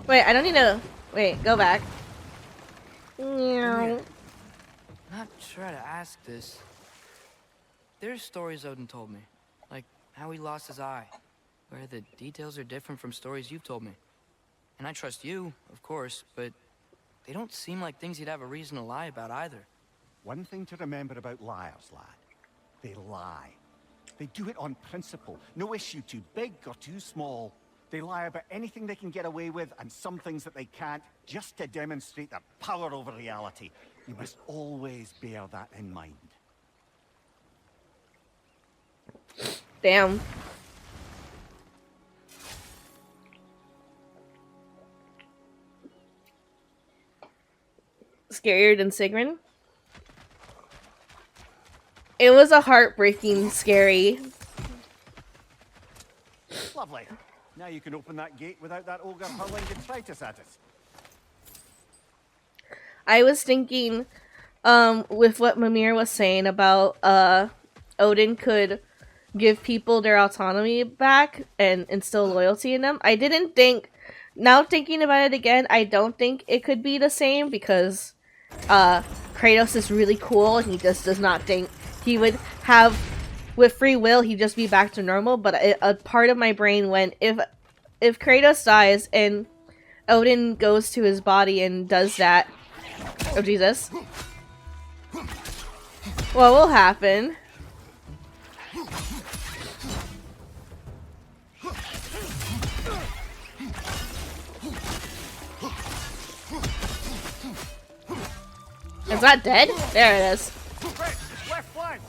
Wait, I don't need to... Wait, go back. Ymir, not sure how to ask this. There's stories Odin told me, like how he lost his eye, where the details are different from stories you've told me. And I trust you, of course, but they don't seem like things you'd have a reason to lie about either. One thing to remember about liars, lad. They lie. They do it on principle. No issue too big or too small. They lie about anything they can get away with and some things that they can't, just to demonstrate their power over reality. You must always bear that in mind. Damn. Scarier than Sigrun? It was a heartbreaking scary. Lovely. Now you can open that gate without that ogre hurling detritus at us. I was thinking, with what Mimir was saying about, Odin could give people their autonomy back and instill loyalty in them. I didn't think, now thinking about it again, I don't think it could be the same because, Kratos is really cool and he just does not think he would have, with free will, he'd just be back to normal. But a part of my brain went, if Kratos dies and Odin goes to his body and does that, oh Jesus, what will happen? Is that dead? There it is. Left flank.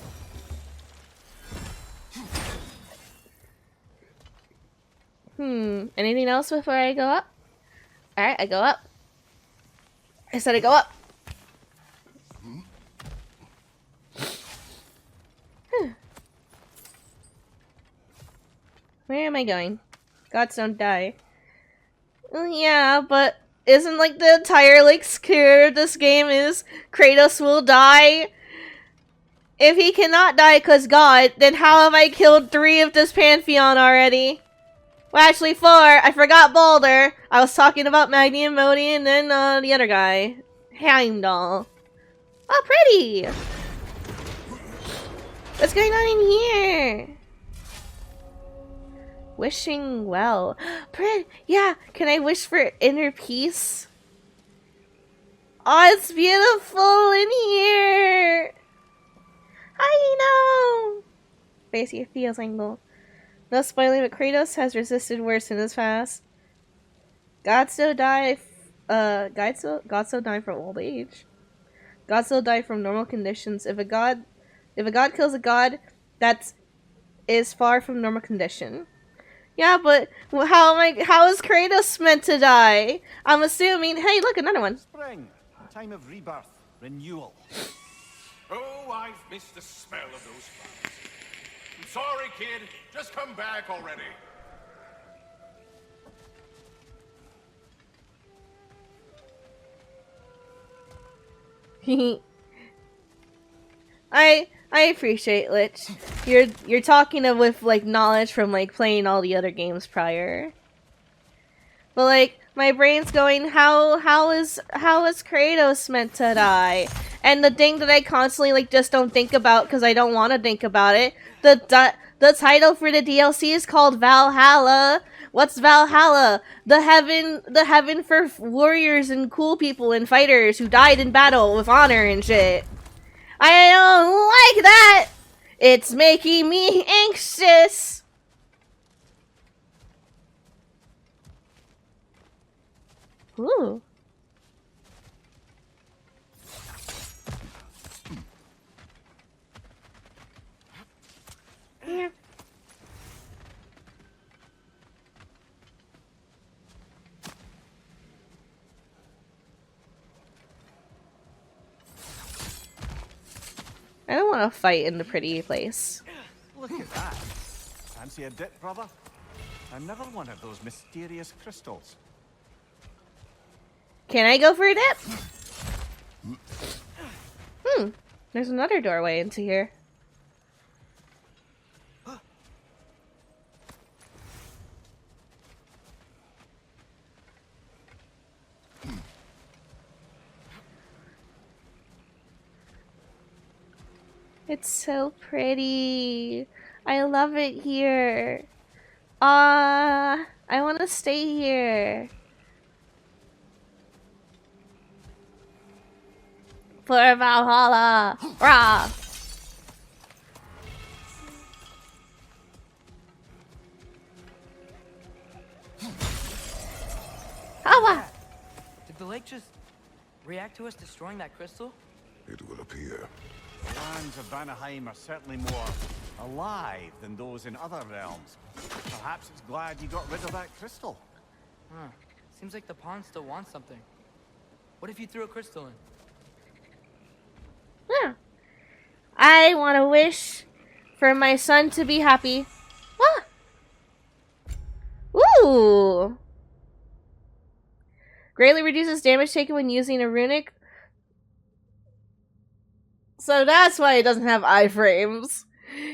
Anything else before I go up? Alright, I go up. I said I go up. Where am I going? Gods don't die. Well, yeah, but isn't like the entire like scare of this game is Kratos will die? If he cannot die because God, then how have I killed 3 of this pantheon already? Well, actually 4. I forgot Balder. I was talking about Magni and Modi and then the other guy. Heimdall. Oh, pretty! What's going on in here? Wishing well. Yeah, can I wish for inner peace? Oh, it's beautiful in here! I know! Facey feels angle. No spoiling, but Kratos has resisted worse in his past. God still die. God still die from old age. God still die from normal conditions. If a god kills a god, that is far from normal condition. Yeah, but how is Kratos meant to die? I'm assuming. Hey, look, another one. Spring. Time of rebirth. Renewal. Oh, I've missed the smell of those flowers. I'm sorry, kid. Just come back already. I appreciate Lich. You're talking with like knowledge from like playing all the other games prior. But like my brain's going, how is Kratos meant to die? And the thing that I constantly like just don't think about because I don't want to think about it. The title for the DLC is called Valhalla. What's Valhalla? The heaven for warriors and cool people and fighters who died in battle with honor and shit. I don't like that! It's making me anxious! Ooh. Yeah. I don't want to fight in the pretty place. Look at that. Fancy a dip, brother? Another one of those mysterious crystals. Can I go for a dip? There's another doorway into here. It's so pretty. I love it here. I want to stay here. For Valhalla! Rah! Hava! Did the lake just react to us destroying that crystal? It would appear. The lands of Vanaheim are certainly more alive than those in other realms. Perhaps it's glad you got rid of that crystal. Huh. Seems like the pond still wants something. What if you threw a crystal in? Yeah. I want to wish for my son to be happy. Ah! Ooh! Greatly reduces damage taken when using a runic. So that's why it doesn't have iframes.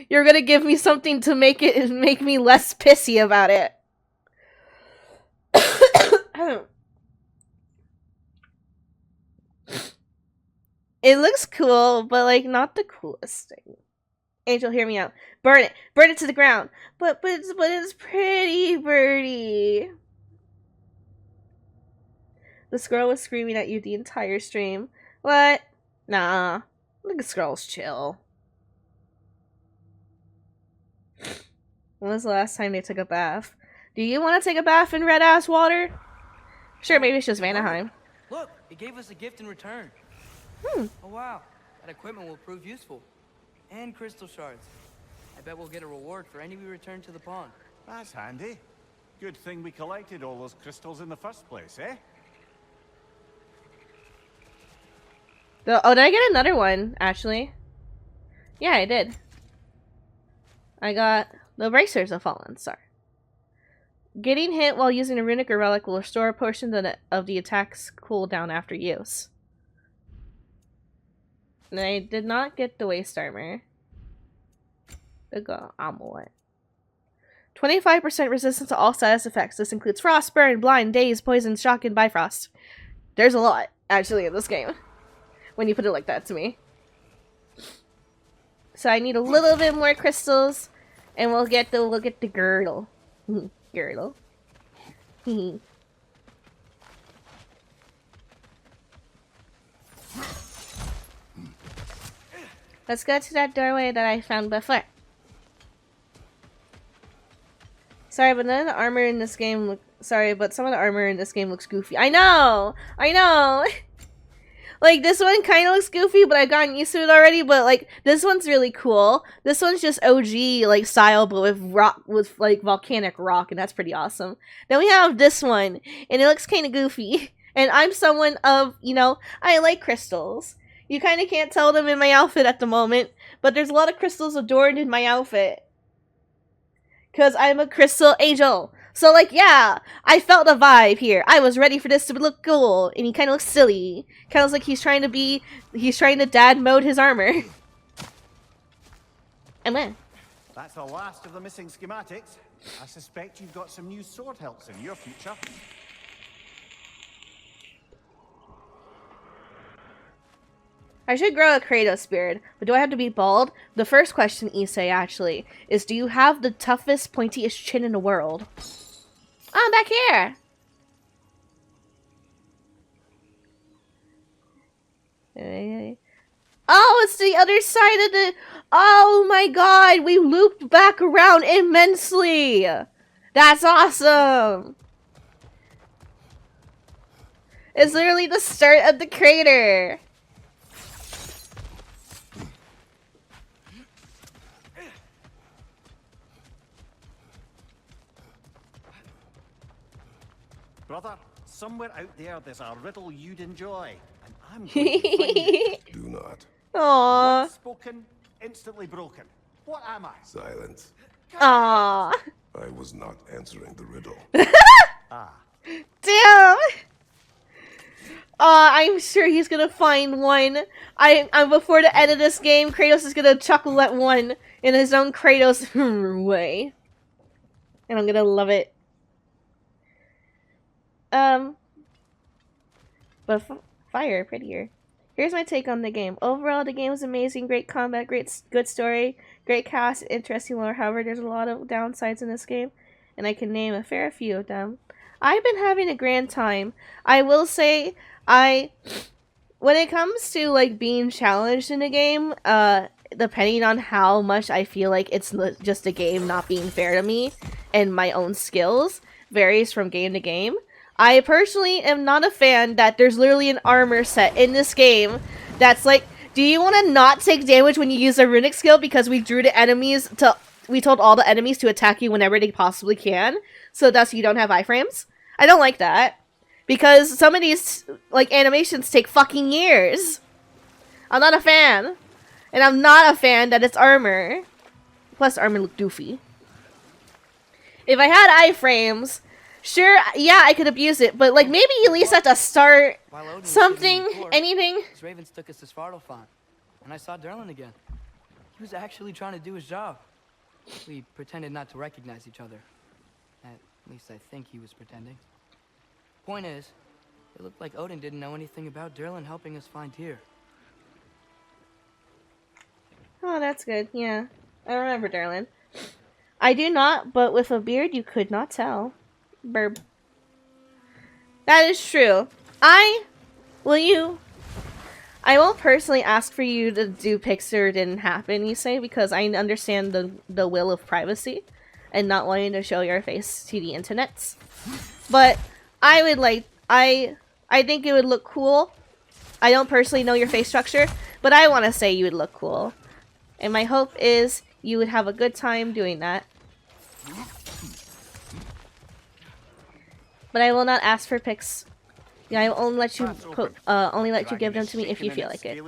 You're gonna give me something to make me less pissy about it. It looks cool, but like not the coolest thing. Angel, hear me out. Burn it to the ground. But it's pretty, birdie. The squirrel was screaming at you the entire stream. What? Nah, the squirrel's chill. When was the last time they took a bath? Do you want to take a bath in red ass water? Sure, maybe it's just Vanaheim. Look, it gave us a gift in return. Oh wow, that equipment will prove useful. And crystal shards. I bet we'll get a reward for any we return to the pond. That's handy. Good thing we collected all those crystals in the first place, eh? Oh, did I get another one, actually? Yeah, I did. I got the Bracers of Fallen Star. Getting hit while using a runic or relic will restore a portion of the attack's cooldown after use. And I did not get the waist armor. The amulet. 25% resistance to all status effects. This includes frost, burn, blind, daze, poison, shock, and bifrost. There's a lot, actually, in this game. When you put it like that to me. So I need a little bit more crystals, and we'll get the girdle. Girdle. Let's go to that doorway that I found before. Sorry, but none of the armor in this game but some of the armor in this game looks goofy. I know! Like, this one kind of looks goofy, but I've gotten used to it already. But, like, this one's really cool. This one's just OG, like, style, but with rock, with, like, volcanic rock, and that's pretty awesome. Then we have this one, and it looks kind of goofy. And I'm someone of, you know, I like crystals. You kind of can't tell them in my outfit at the moment, but there's a lot of crystals adorned in my outfit. Because I'm a crystal angel. So, like, yeah, I felt the vibe here. I was ready for this to look cool, and he kind of looks silly. Kind of looks like he's trying to dad mode his armor. And then. That's the last of the missing schematics. I suspect you've got some new sword helps in your future. I should grow a Kratos beard, but do I have to be bald? The first question, Issei, actually, is do you have the toughest, pointiest chin in the world? Oh, back here! Oh, it's the other side of the... Oh my god, we looped back around immensely! That's awesome! It's literally the start of the crater! Brother, somewhere out there's a riddle you'd enjoy, and I'm going to find it. Do not. Aww. Once spoken, instantly broken. What am I? Silence. Aww. I was not answering the riddle. Damn! I'm sure he's gonna find one. I'm before the end of this game, Kratos is gonna chuckle at one in his own Kratos way. And I'm gonna love it. But fire, prettier. Here's my take on the game. Overall, the game is amazing. Great combat, good story, great cast, interesting lore. However, there's a lot of downsides in this game, and I can name a fair few of them. I've been having a grand time. I will say, when it comes to like being challenged in a game, depending on how much I feel like it's just a game not being fair to me and my own skills, varies from game to game. I personally am not a fan that there's literally an armor set in this game that's like, do you want to not take damage when you use a runic skill because we told all the enemies to attack you whenever they possibly can, so thus you don't have iframes? I don't like that. Because some of these, like, animations take fucking years. I'm not a fan. And I'm not a fan that it's armor. Plus, armor look doofy. If I had iframes, sure, yeah, I could abuse it. But, like, maybe at least at the start, something, anything. His ravens took us to Svartalfheim, and I saw Durlin again. He was actually trying to do his job. We pretended not to recognize each other. At least I think he was pretending. Point is, it looked like Odin didn't know anything about Durlin helping us find Tyr. Oh, that's good. Yeah. I remember Darlin. I do not, but with a beard you could not tell. Burb. That is true. I won't personally ask for you to do Pixar didn't happen, you say, because I understand the will of privacy and not wanting to show your face to the internets. But I would like, I think it would look cool. I don't personally know your face structure, but I want to say you would look cool. And my hope is you would have a good time doing that. But I will not ask for pics. Yeah, I will only let you give them to me if you feel like it.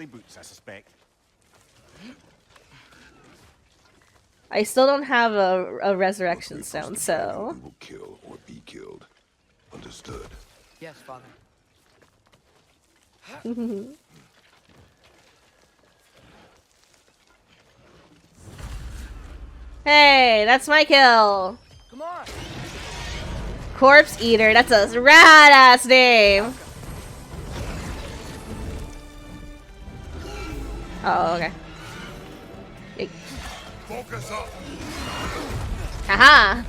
I still don't have a resurrection stone, so. We will kill or be killed. Understood. Yes, Father. Hey, that's my kill. Come on. Corpse Eater. That's a rad ass name. Oh, okay. Focus up. Haha.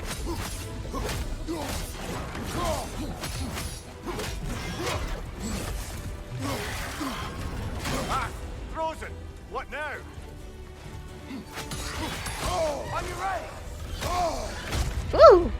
Ah, frozen. What now? Are you ready? Woo!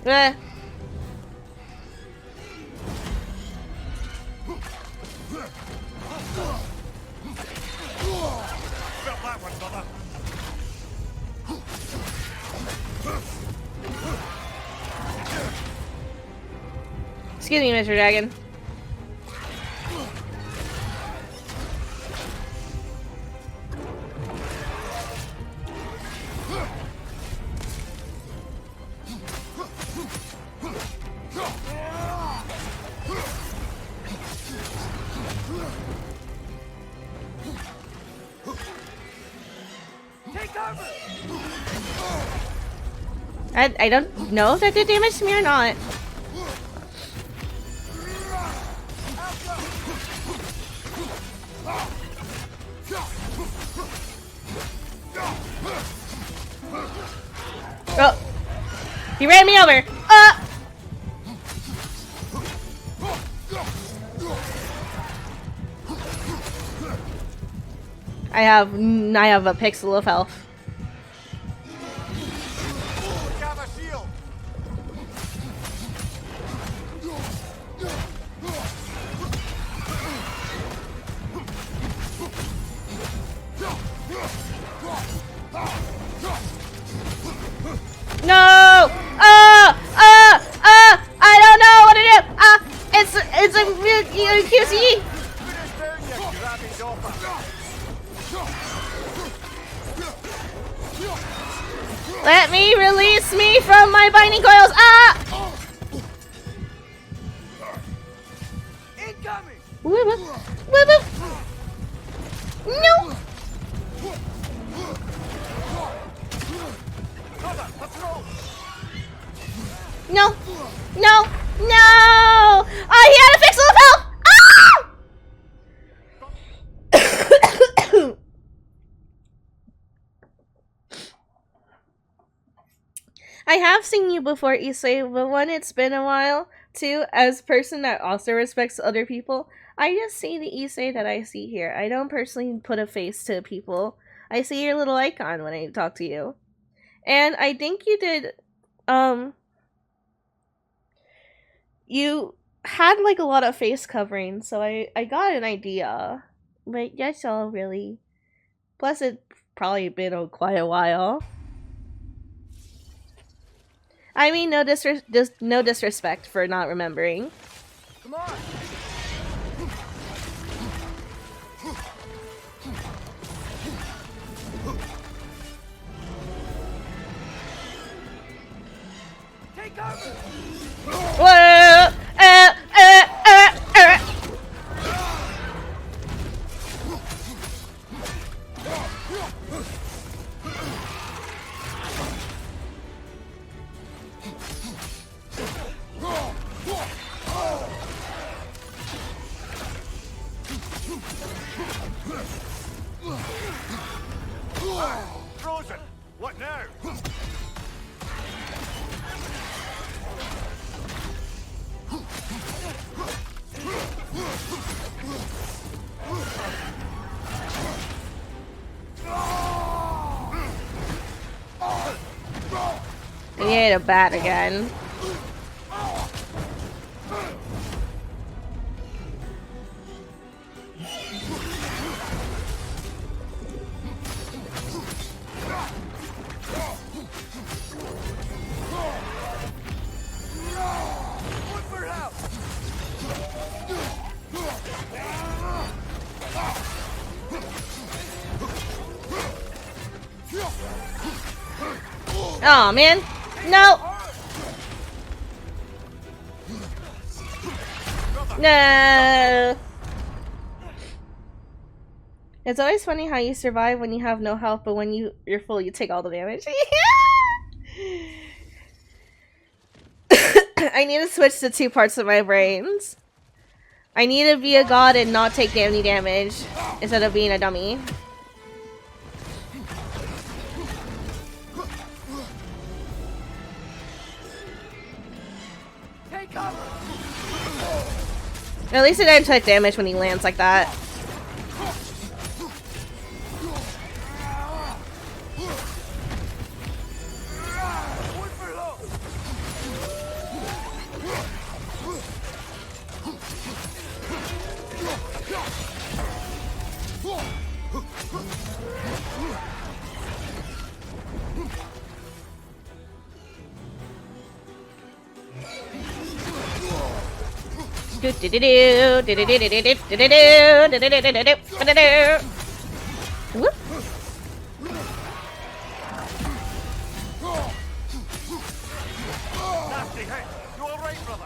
Eh. Felt that one, brother. Excuse me, Mr. Dragon. Take cover. I don't know if that did damage to me or not. Oh, he ran me over. I have a pixel of health. Got a shield. No! I don't know what to do. It's a QC. Finish down, you grabby dopper. Let me release me from my binding coils. Ah! got me. Whoop, whoop. Whoop, whoop. No! No! No! No! Oh, he had a fix of health! Ah! I have seen you before, Issei, but when it's been a while, too, as a person that also respects other people, I just see the Issei that I see here. I don't personally put a face to people. I see your little icon when I talk to you. And I think you did, you had like a lot of face covering, so I got an idea. But that's all, really. Plus, it's probably been quite a while. I mean, no disrespect for not remembering. Come on. Take cover. Whoa! Frozen! What now? He ate a bat again. Oh man, no, no. It's always funny how you survive when you have no health, but when you're full, you take all the damage. I need to switch to 2 parts of my brains. I need to be a god and not take any damage instead of being a dummy. At least it didn't take damage when he lands like that. Whoop. Nasty hit! You alright, brother?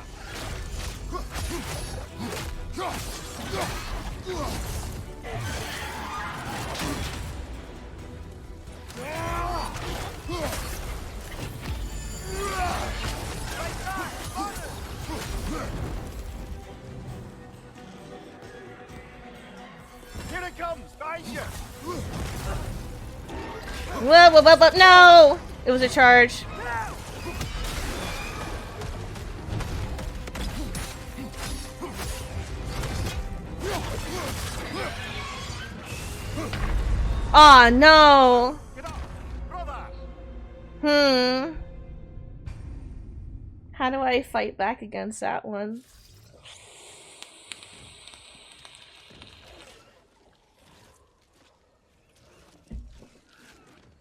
Here it comes! Behind you! Whoa, whoa, whoa, whoa, no! It was a charge. Aw, no! Get up! Brother! How do I fight back against that one?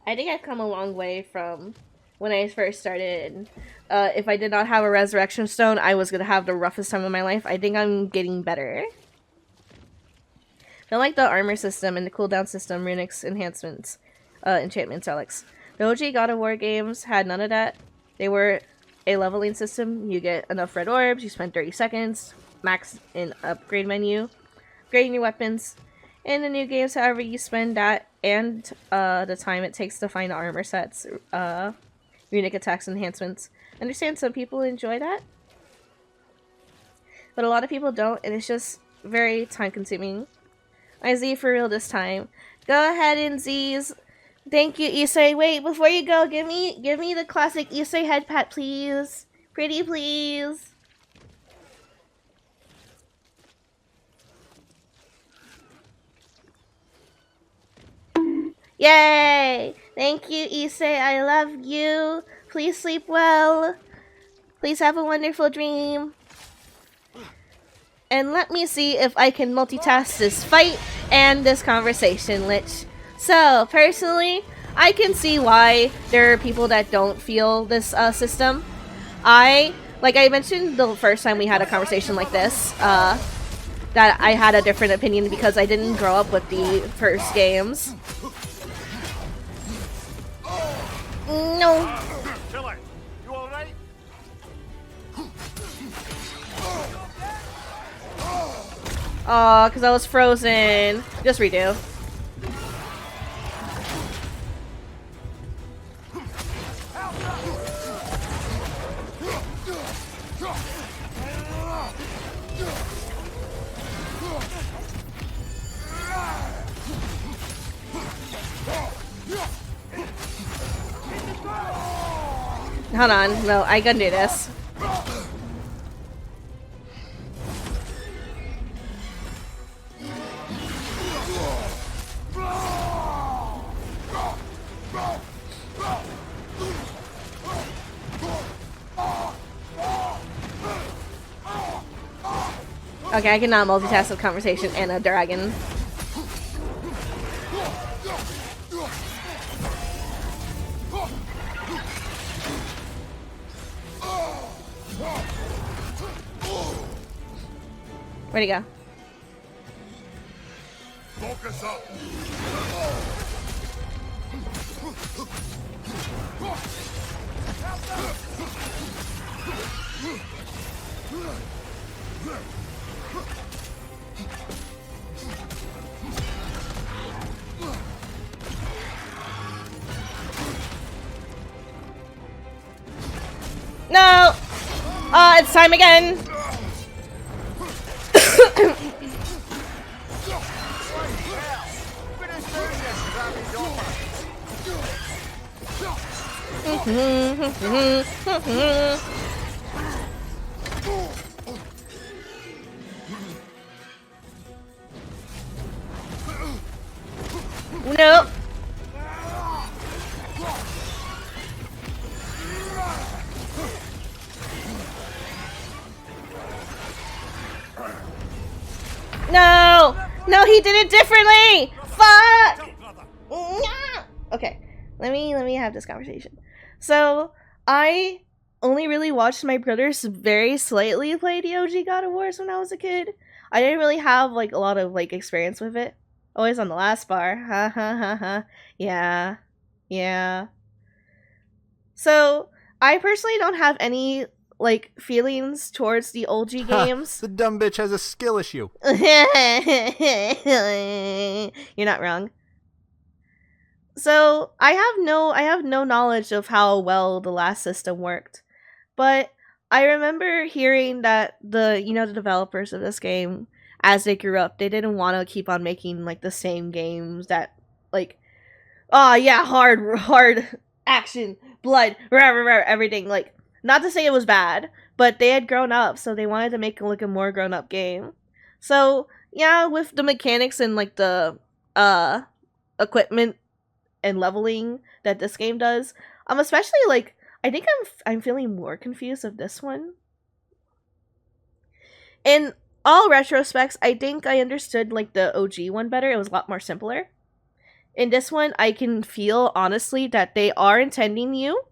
I think I've come a long way from when I first started. If I did not have a resurrection stone, I was gonna have the roughest time of my life. I think I'm getting better. I like the armor system and the cooldown system, Runix enhancements, enchantments, relics. The OG God of War games had none of that. They were a leveling system. You get enough red orbs, you spend 30 seconds, max and upgrade menu, upgrading your weapons. In the new games, however, you spend that and the time it takes to find armor sets, unique attacks enhancements. I understand some people enjoy that, but a lot of people don't, and it's just very time consuming. I Z for real this time. Go ahead and Z's. Thank you, Issei. Wait, before you go, give me the classic Issei head pat, please. Pretty please. Yay! Thank you, Issei. I love you. Please sleep well. Please have a wonderful dream. And let me see if I can multitask this fight and this conversation, Lich. So, personally, I can see why there are people that don't feel this system. Like I mentioned the first time we had a conversation like this, that I had a different opinion because I didn't grow up with the first games. No. Chili, you alright? Aw, because I was frozen. Just redo. Hold on. No, I can do this. Okay, I cannot multitask a conversation and a dragon. Where'd he go? Focus up. No! It's time again! No! No! No, he did it differently! Fuck! Okay, let me have this conversation. So, I only really watched my brothers very slightly play the OG God of Wars when I was a kid. I didn't really have, like, a lot of, like, experience with it. Always on the last bar. Ha ha ha ha. Yeah. Yeah. So, I personally don't have any, like, feelings towards the OG games. The dumb bitch has a skill issue. You're not wrong. So I have no knowledge of how well the last system worked, but I remember hearing that the developers of this game, as they grew up, they didn't want to keep on making like the same games that like, oh yeah, hard action, blood, everything. Like, not to say it was bad, but they had grown up, so they wanted to make like a more grown up game. So yeah, with the mechanics and like the equipment and leveling that this game does, I'm especially like, I think I'm feeling more confused of this one. In all retrospects, I think I understood like the OG one better. It was a lot more simpler. In this one, I can feel honestly that they are intending you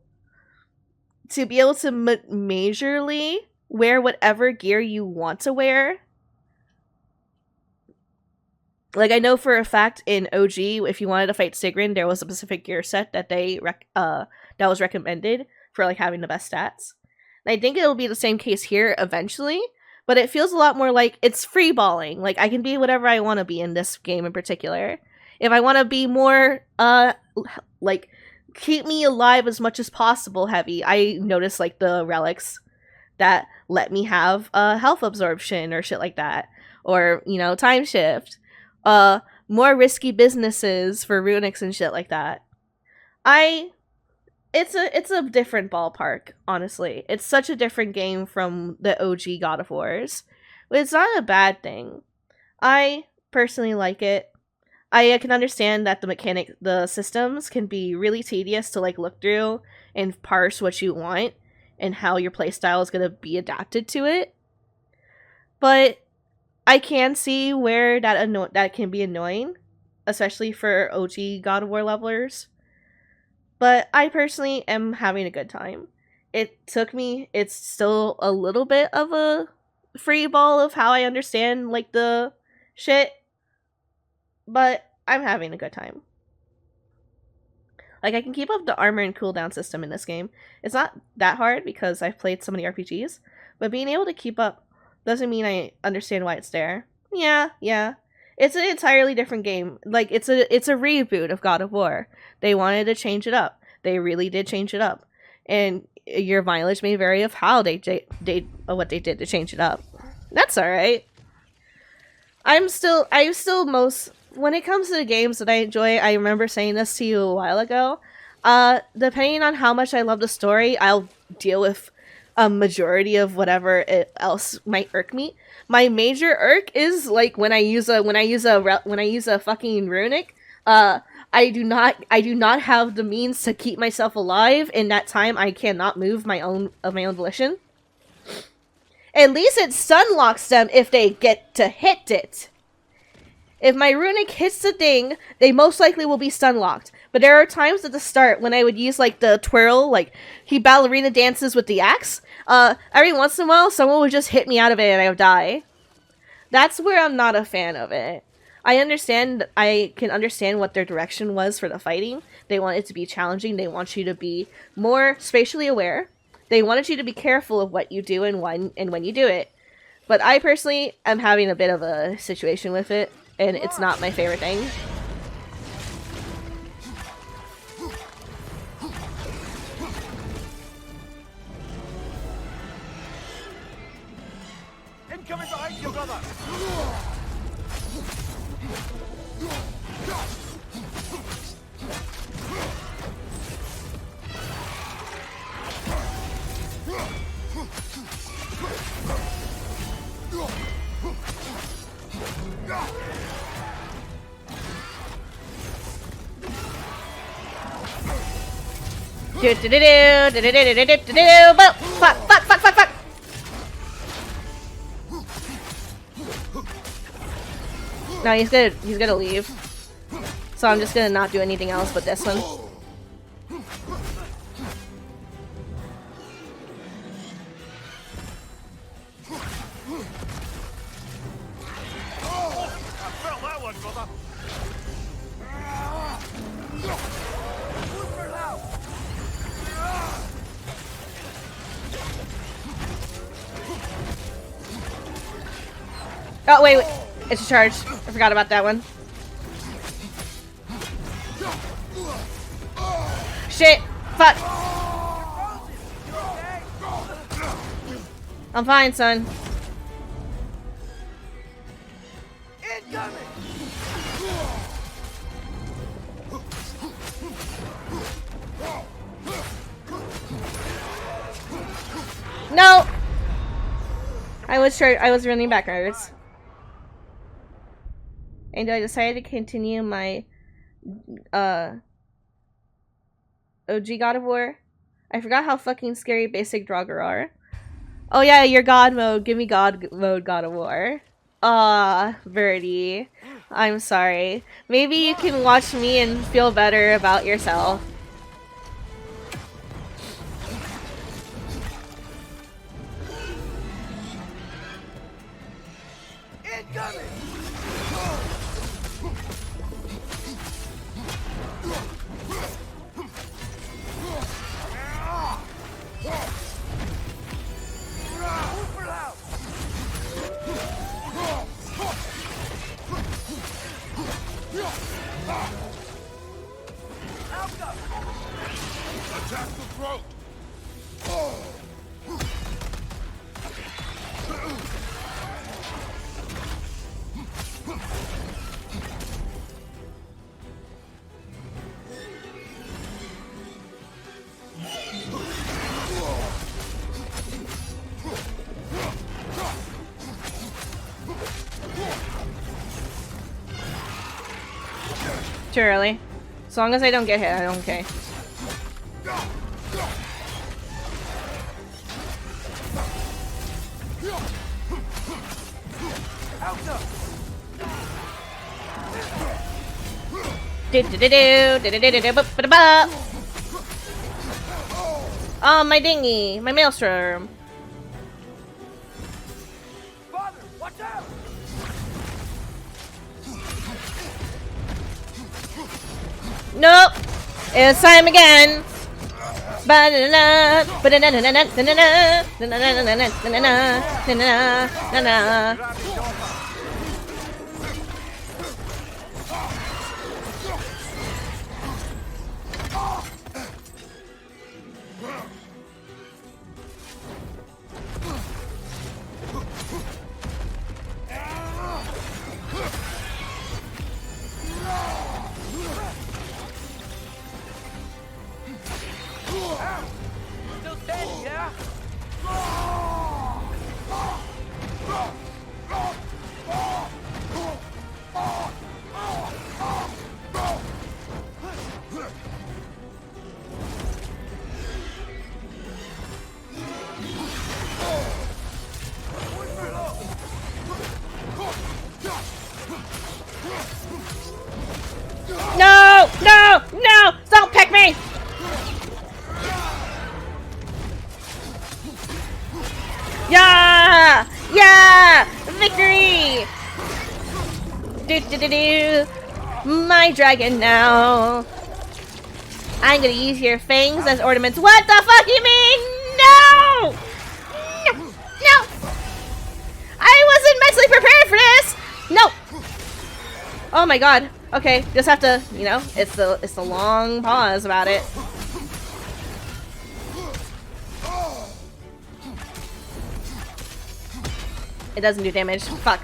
to be able to majorly wear whatever gear you want to wear. Like, I know for a fact in OG, if you wanted to fight Sigrun, there was a specific gear set that that was recommended for like having the best stats. And I think it'll be the same case here eventually, but it feels a lot more like it's free balling. Like I can be whatever I want to be in this game in particular. If I want to be more like keep me alive as much as possible heavy, I notice like the relics that let me have health absorption or shit like that, or you know, time shift, more risky businesses for runics and shit like that. It's a different ballpark, honestly. It's such a different game from the OG God of Wars. But it's not a bad thing. I personally like it. I can understand that the systems can be really tedious to like look through and parse what you want and how your playstyle is going to be adapted to it. But I can see where that can be annoying, especially for OG God of War levelers. But I personally am having a good time. It's still a little bit of a free ball of how I understand, like, the shit. But I'm having a good time. Like, I can keep up the armor and cooldown system in this game. It's not that hard because I've played so many RPGs. But being able to keep up doesn't mean I understand why it's there. Yeah. It's an entirely different game. Like, it's a reboot of God of War. They wanted to change it up. They really did change it up. And your mileage may vary of how what they did to change it up. That's alright. I'm still most, when it comes to the games that I enjoy, I remember saying this to you a while ago, depending on how much I love the story, I'll deal with a majority of whatever else might irk me. My major irk is like when I use a fucking runic. I do not have the means to keep myself alive. In that time, I cannot move of my own volition. At least it stun locks them if they get to hit it. If my runic hits the thing, they most likely will be stun locked. But there are times at the start when I would use like the twirl, like he ballerina dances with the axe. Every once in a while, someone would just hit me out of it and I would die. That's where I'm not a fan of it. I can understand what their direction was for the fighting. They want it to be challenging. They want you to be more spatially aware. They wanted you to be careful of what you do and when you do it. But I personally am having a bit of a situation with it, and it's not my favorite thing. Incoming behind you, brother! Fuck. No, he's gonna leave. So I'm just gonna not do anything else but this one. Oh, wait. It's a charge. I forgot about that one. Shit. Fuck. I'm fine, son. No! I was running backwards. And I decided to continue my OG God of War. I forgot how fucking scary basic Draugr are. Oh yeah, your God mode. Give me God mode God of War. Birdie. I'm sorry. Maybe you can watch me and feel better about yourself. Incoming! Attack the throat! Too early. As long as I don't get hit, I don't care. Oh, my dinghy, my maelstrom. Father, watch out! Nope, it's time again. Still standing, yeah? No! No! No! Don't pick me! Yeah! Yeah! Victory! Do do do do! My dragon now! I'm gonna use your fangs as ornaments. What the fuck you mean? No! No! No! I wasn't mentally prepared for this! No! Oh my god. Okay, just have to, you know, it's the long pause about it. It doesn't do damage. Fuck.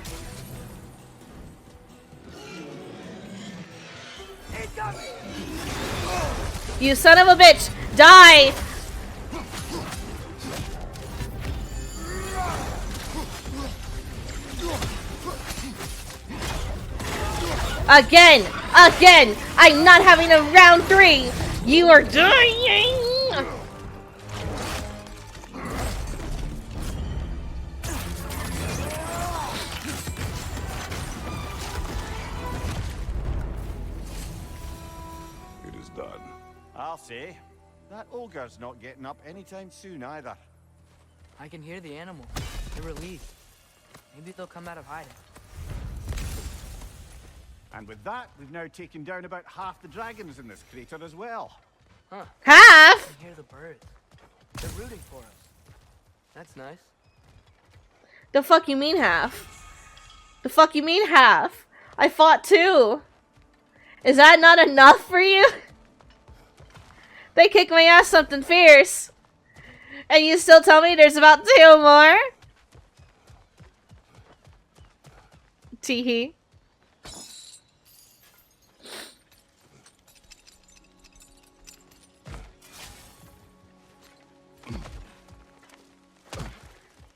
You son of a bitch! Die! Again! Again! I'm not having a round 3! You are dying! It is done. I'll say. That ogre's not getting up anytime soon either. I can hear the animal. They're relieved. Maybe they'll come out of hiding. And with that, we've now taken down about half the dragons in this crater as well. Huh. Half? I can hear the birds. They're rooting for us. That's nice. The fuck you mean half? The fuck you mean half? I fought 2. Is that not enough for you? They kick my ass something fierce. And you still tell me there's about 2 more? Teehee.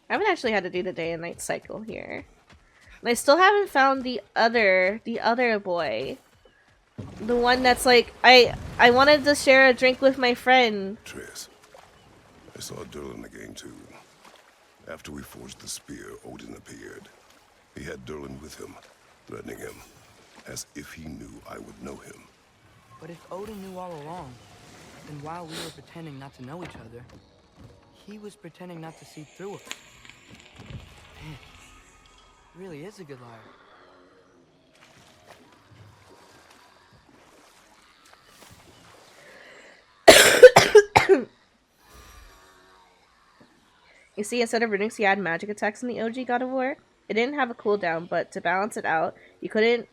I haven't actually had to do the day and night cycle here. And I still haven't found the other boy. The one that's like, I wanted to share a drink with my friend. Triss, I saw Durlin again too. After we forged the spear, Odin appeared. He had Durlin with him, threatening him, as if he knew I would know him. But if Odin knew all along, then while we were pretending not to know each other, he was pretending not to see through us. Man, he really is a good liar. You see, instead of Runix, he had magic attacks in the OG God of War. It didn't have a cooldown, but to balance it out, you couldn't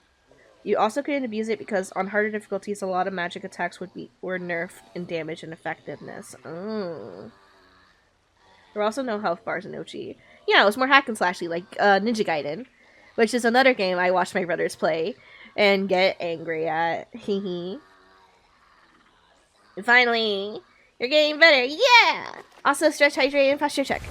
You also couldn't abuse it because on harder difficulties, a lot of magic attacks were nerfed in damage and effectiveness. Oh. There were also no health bars in Ochi. Yeah, it was more hack and slashy, like Ninja Gaiden, which is another game I watched my brothers play and get angry at. Hehe. And finally, you're getting better. Yeah! Also, stretch, hydrate, and posture check.